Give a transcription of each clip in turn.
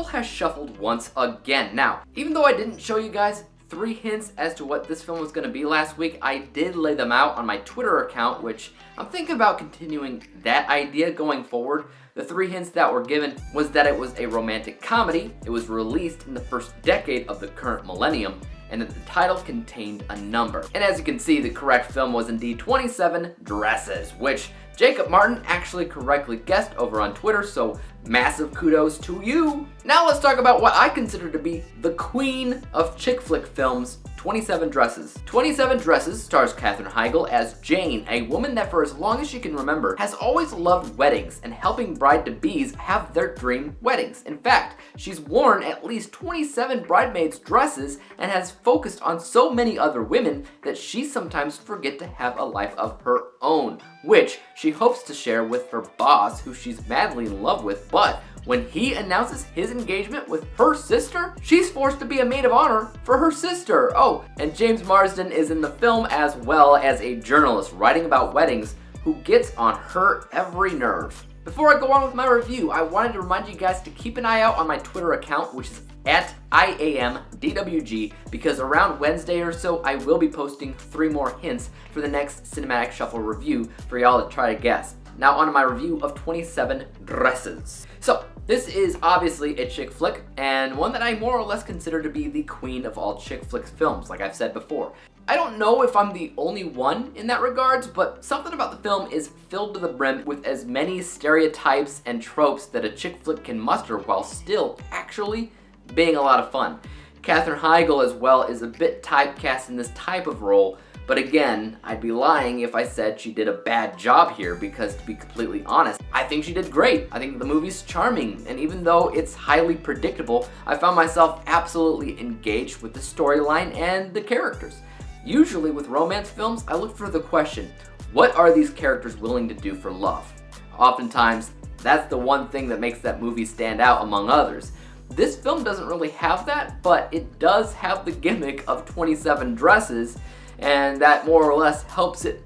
has shuffled once again. Now, even though I didn't show you guys 3 hints as to what this film was going to be last week, I did lay them out on my Twitter account, which I'm thinking about continuing that idea going forward. The 3 hints that were given was that it was a romantic comedy, it was released in the first decade of the current millennium, and that the title contained a number. And as you can see, the correct film was indeed 27 Dresses, which Jacob Martin actually correctly guessed over on Twitter, so massive kudos to you. Now let's talk about what I consider to be the queen of chick flick films, 27 Dresses. 27 Dresses stars Katherine Heigl as Jane, a woman that for as long as she can remember has always loved weddings and helping bride-to-bes have their dream weddings. In fact, she's worn at least 27 bridesmaids' dresses and has focused on so many other women that she sometimes forgets to have a life of her own, which she hopes to share with her boss, who she's madly in love with. But when he announces his engagement with her sister, she's forced to be a maid of honor for her sister. Oh, and James Marsden is in the film as well as a journalist writing about weddings who gets on her every nerve. Before I go on with my review, I wanted to remind you guys to keep an eye out on my Twitter account, which is at IAMDWG, because around Wednesday or so, I will be posting 3 more hints for the next Cinematic Shuffle review for y'all to try to guess. Now on to my review of 27 Dresses. So, this is obviously a chick flick, and one that I more or less consider to be the queen of all chick flick films, like I've said before. I don't know if I'm the only one in that regards, but something about the film is filled to the brim with as many stereotypes and tropes that a chick flick can muster while still actually being a lot of fun. Katherine Heigl as well is a bit typecast in this type of role, but again, I'd be lying if I said she did a bad job here, because to be completely honest, I think she did great. I think the movie's charming, and even though it's highly predictable, I found myself absolutely engaged with the storyline and the characters. Usually with romance films, I look for the question, what are these characters willing to do for love? Oftentimes, that's the one thing that makes that movie stand out among others. This film doesn't really have that, but it does have the gimmick of 27 dresses, and that more or less helps it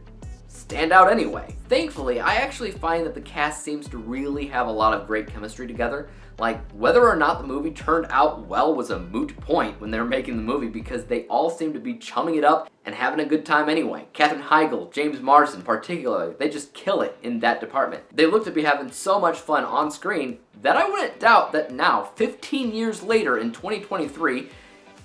stand out anyway. Thankfully, I actually find that the cast seems to really have a lot of great chemistry together. Like, whether or not the movie turned out well was a moot point when they were making the movie, because they all seem to be chumming it up and having a good time anyway. Katherine Heigl, James Marsden particularly, they just kill it in that department. They look to be having so much fun on screen that I wouldn't doubt that now, 15 years later in 2023,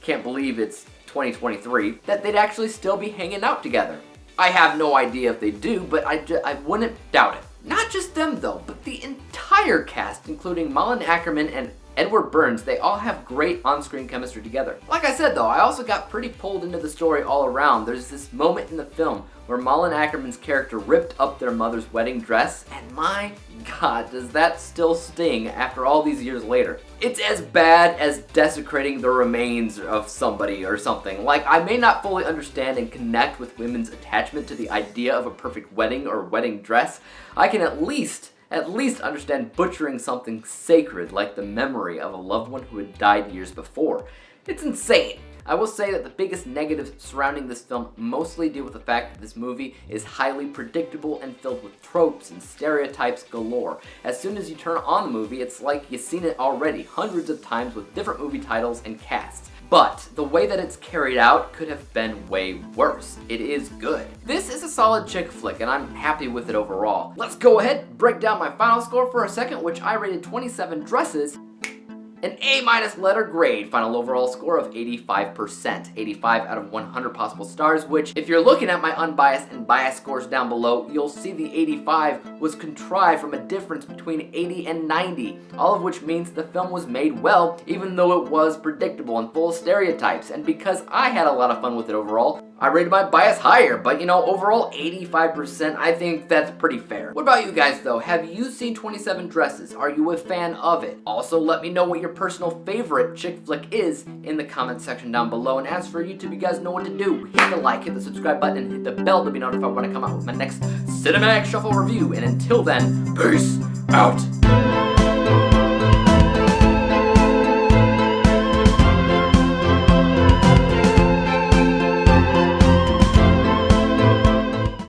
can't believe it's 2023, that they'd actually still be hanging out together. I have no idea if they do, but I wouldn't doubt it. Not just them though, but the entire cast, including Malin Ackerman and Edward Burns, they all have great on-screen chemistry together. Like I said though, I also got pretty pulled into the story all around. There's this moment in the film where Malin Ackerman's character ripped up their mother's wedding dress, and my god, does that still sting after all these years later. It's as bad as desecrating the remains of somebody or something. Like, I may not fully understand and connect with women's attachment to the idea of a perfect wedding or wedding dress. I can at least understand butchering something sacred like the memory of a loved one who had died years before. It's insane. I will say that the biggest negatives surrounding this film mostly deal with the fact that this movie is highly predictable and filled with tropes and stereotypes galore. As soon as you turn on the movie, it's like you've seen it already hundreds of times with different movie titles and casts. But the way that it's carried out could have been way worse. It is good. This is a solid chick flick, and I'm happy with it overall. Let's go ahead and break down my final score for a second, which I rated 27 Dresses an A- letter grade, final overall score of 85%, 85 out of 100 possible stars, which if you're looking at my unbiased and biased scores down below, you'll see the 85 was contrived from a difference between 80 and 90, all of which means the film was made well, even though it was predictable and full of stereotypes. And because I had a lot of fun with it overall, I rated my bias higher, but you know, overall 85%, I think that's pretty fair. What about you guys though? Have you seen 27 Dresses? Are you a fan of it? Also, let me know what your personal favorite chick flick is in the comment section down below. And as for YouTube, you guys know what to do. Hit the like, hit the subscribe button, and hit the bell to be notified when I come out with my next Cinematic Shuffle review. And until then, peace out.